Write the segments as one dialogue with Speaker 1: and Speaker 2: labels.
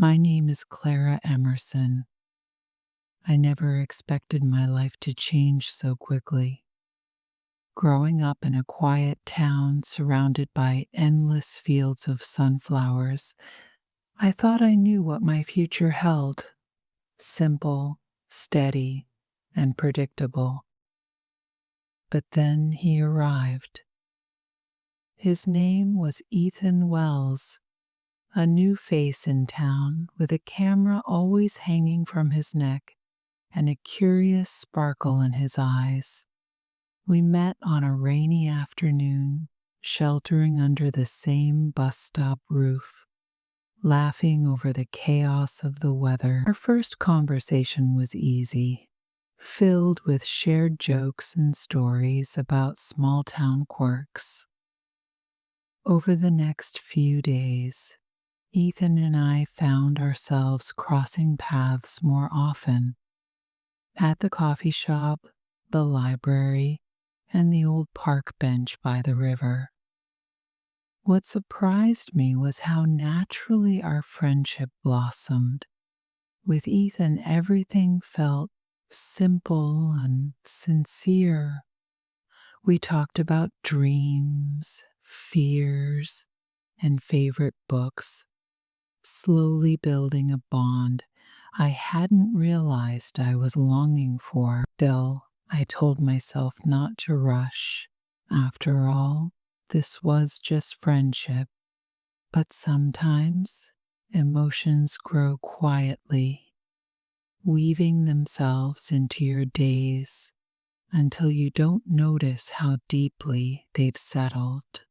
Speaker 1: My name is Clara Emerson. I never expected my life to change so quickly. Growing up in a quiet town surrounded by endless fields of sunflowers, I thought I knew what my future held: simple, steady, and predictable. But then he arrived. His name was Ethan Wells, a new face in town with a camera always hanging from his neck and a curious sparkle in his eyes. We met on a rainy afternoon, sheltering under the same bus stop roof, laughing over the chaos of the weather. Our first conversation was easy, filled with shared jokes and stories about small town quirks. Over the next few days, Ethan and I found ourselves crossing paths more often at the coffee shop, the library, and the old park bench by the river. What surprised me was how naturally our friendship blossomed. With Ethan, everything felt simple and sincere. We talked about dreams, fears, and favorite books, slowly building a bond I hadn't realized I was longing for. Still, I told myself not to rush. After all, this was just friendship. But sometimes emotions grow quietly, weaving themselves into your days until you don't notice how deeply they've settled.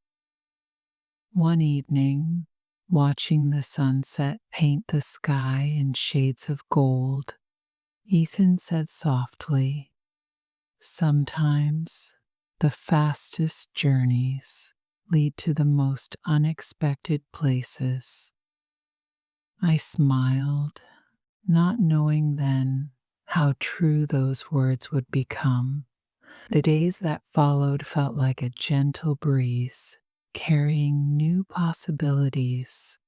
Speaker 1: One evening, watching the sunset paint the sky in shades of gold, Ethan said softly, "Sometimes the fastest journeys lead to the most unexpected places." I smiled, not knowing then how true those words would become. The days that followed felt like a gentle breeze, carrying new possibilities.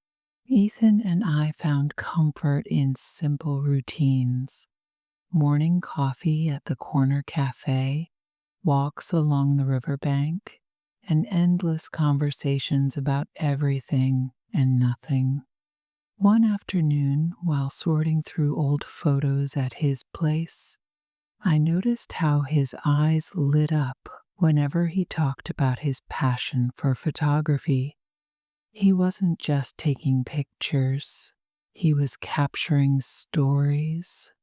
Speaker 1: Ethan and I found comfort in simple routines: morning coffee at the corner cafe, walks along the riverbank, and endless conversations about everything and nothing. One afternoon, while sorting through old photos at his place, I noticed how his eyes lit up whenever he talked about his passion for photography. He wasn't just taking pictures, he was capturing stories,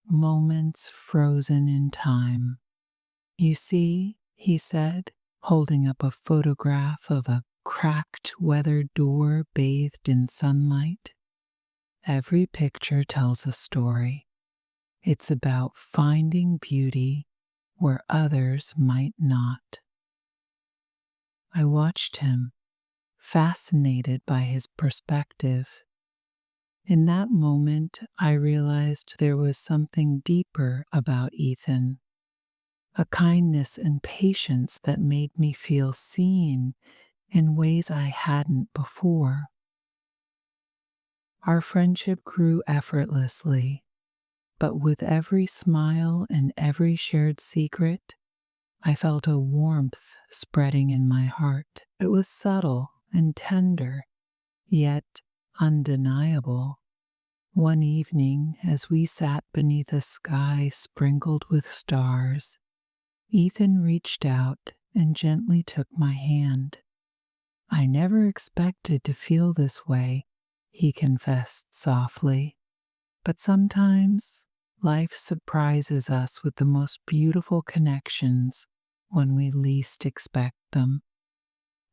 Speaker 1: moments frozen in time. "You see," he said, holding up a photograph of a cracked, weathered door bathed in sunlight, "every picture tells a story. It's about finding beauty where others might not." I watched him, fascinated by his perspective. In that moment, I realized there was something deeper about Ethan, a kindness and patience that made me feel seen in ways I hadn't before. Our friendship grew effortlessly, but with every smile and every shared secret, I felt a warmth spreading in my heart. It was subtle and tender, yet undeniable. One evening, as we sat beneath a sky sprinkled with stars, Ethan reached out and gently took my hand. "I never expected to feel this way," he confessed softly. "But sometimes life surprises us with the most beautiful connections when we least expect them."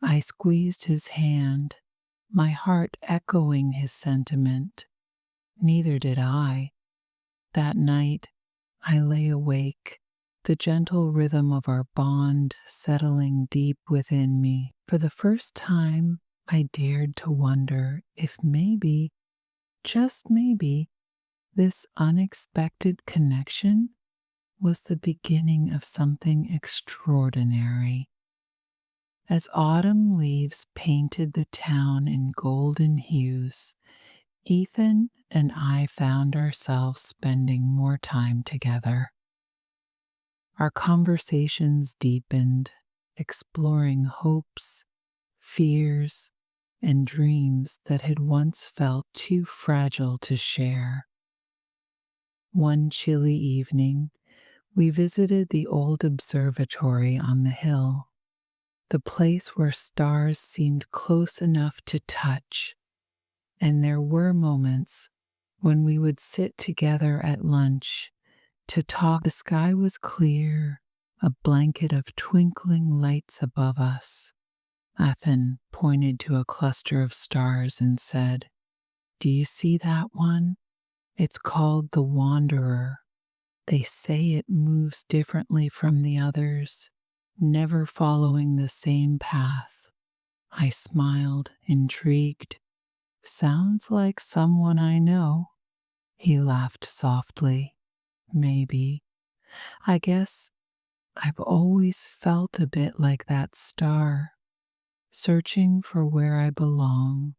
Speaker 1: I squeezed his hand, my heart echoing his sentiment. Neither did I. That night, I lay awake, the gentle rhythm of our bond settling deep within me. For the first time, I dared to wonder if maybe, just maybe, this unexpected connection was the beginning of something extraordinary. As autumn leaves painted the town in golden hues, Ethan and I found ourselves spending more time together. Our conversations deepened, exploring hopes, fears, and dreams that had once felt too fragile to share. One chilly evening, we visited the old observatory on the hill, the place where stars seemed close enough to touch, and there were moments when we would sit together at lunch to talk. The sky was clear, a blanket of twinkling lights above us. Ethan pointed to a cluster of stars and said, "Do you see that one? It's called the Wanderer. They say it moves differently from the others, never following the same path." I smiled, intrigued. "Sounds like someone I know." He laughed softly. "Maybe. I guess I've always felt a bit like that star, searching for where I belong."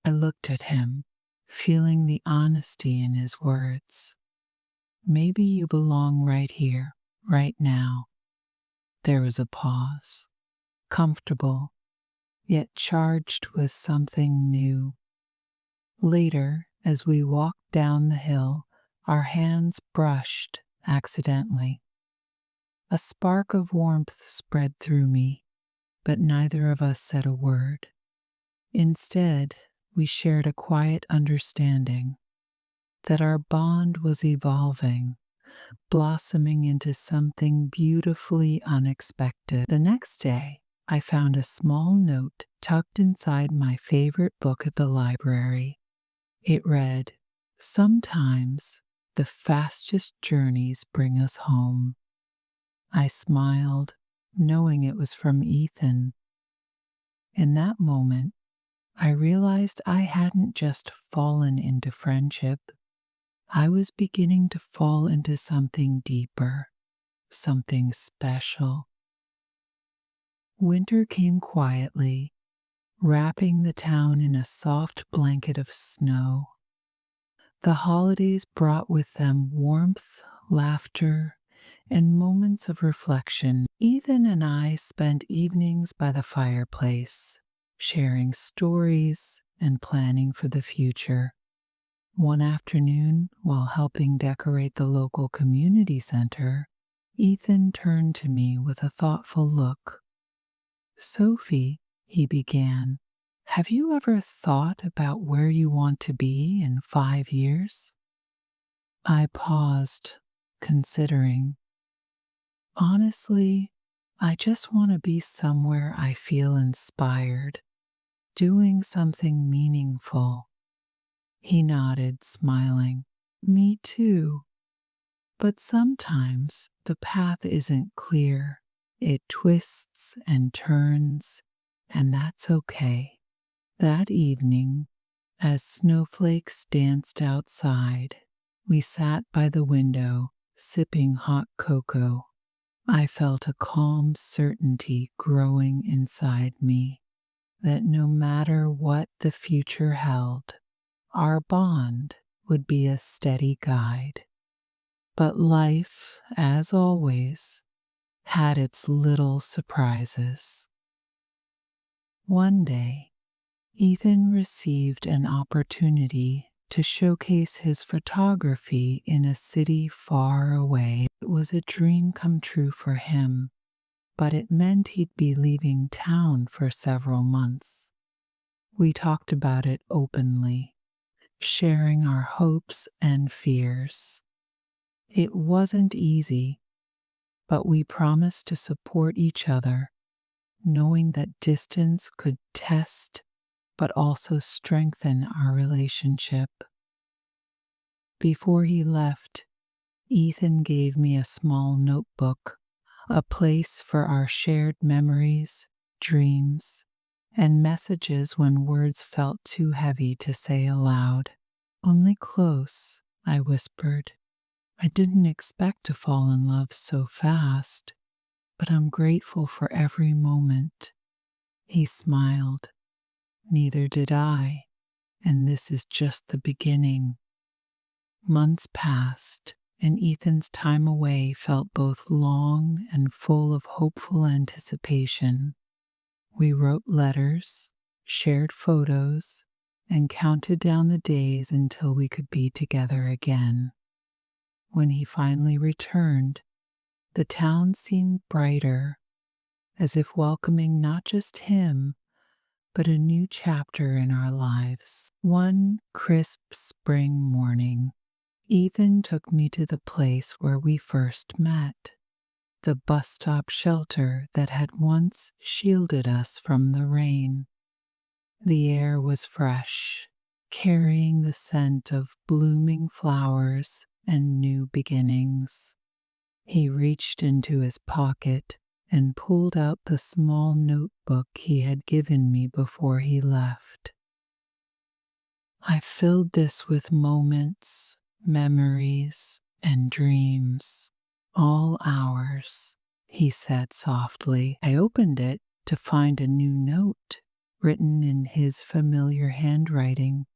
Speaker 1: I looked at him, feeling the honesty in his words. "Maybe you belong right here, right now." There was a pause, comfortable, yet charged with something new. Later, as we walked down the hill, our hands brushed accidentally. A spark of warmth spread through me, but neither of us said a word. Instead, we shared a quiet understanding that our bond was evolving, blossoming into something beautifully unexpected. The next day, I found a small note tucked inside my favorite book at the library. It read, "Sometimes the fastest journeys bring us home." I smiled, knowing it was from Ethan. In that moment, I realized I hadn't just fallen into friendship. I was beginning to fall into something deeper, something special. Winter came quietly, wrapping the town in a soft blanket of snow. The holidays brought with them warmth, laughter, and moments of reflection. Ethan and I spent evenings by the fireplace, sharing stories and planning for the future. One afternoon, while helping decorate the local community center, Ethan turned to me with a thoughtful look. "Sophie," he began, "have you ever thought about where you want to be in 5 years?" I paused, considering. "Honestly, I just want to be somewhere I feel inspired, doing something meaningful." He nodded, smiling. "Me too. But sometimes the path isn't clear. It twists and turns, and that's okay." That evening, as snowflakes danced outside, we sat by the window, sipping hot cocoa. I felt a calm certainty growing inside me that no matter what the future held, our bond would be a steady guide. But life, as always, had its little surprises. One day, Ethan received an opportunity to showcase his photography in a city far away. It was a dream come true for him, but it meant he'd be leaving town for several months. We talked about it openly, sharing our hopes and fears. It wasn't easy, but we promised to support each other, knowing that distance could test but also strengthen our relationship. Before he left, Ethan gave me a small notebook, a place for our shared memories, dreams, and messages when words felt too heavy to say aloud. "Only close," I whispered. "I didn't expect to fall in love so fast, but I'm grateful for every moment." He smiled. "Neither did I, and this is just the beginning." Months passed, and Ethan's time away felt both long and full of hopeful anticipation. We wrote letters, shared photos, and counted down the days until we could be together again. When he finally returned, the town seemed brighter, as if welcoming not just him, but a new chapter in our lives. One crisp spring morning, Ethan took me to the place where we first met, the bus stop shelter that had once shielded us from the rain. The air was fresh, carrying the scent of blooming flowers and new beginnings. He reached into his pocket and pulled out the small notebook he had given me before he left. I filled this with moments, memories, and dreams, all ours, he said softly. I opened it to find a new note written in his familiar handwriting.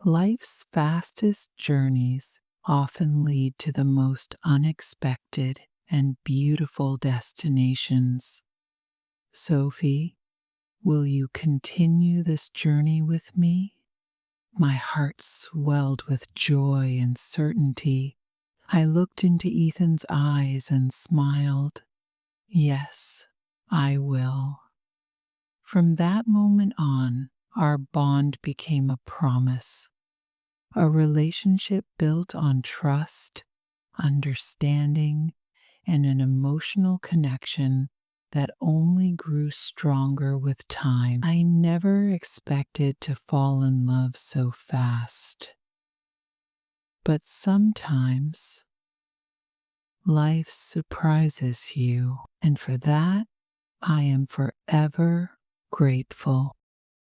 Speaker 1: Life's fastest journeys often lead to the most unexpected and beautiful destinations. Sophie, will you continue this journey with me? My heart swelled with joy and certainty. I looked into Ethan's eyes and smiled. Yes, I will. From that moment on, our bond became a promise, a relationship built on trust, understanding, and an emotional connection that only grew stronger with time. I never expected to fall in love so fast. But sometimes life surprises you, and for that I am forever grateful.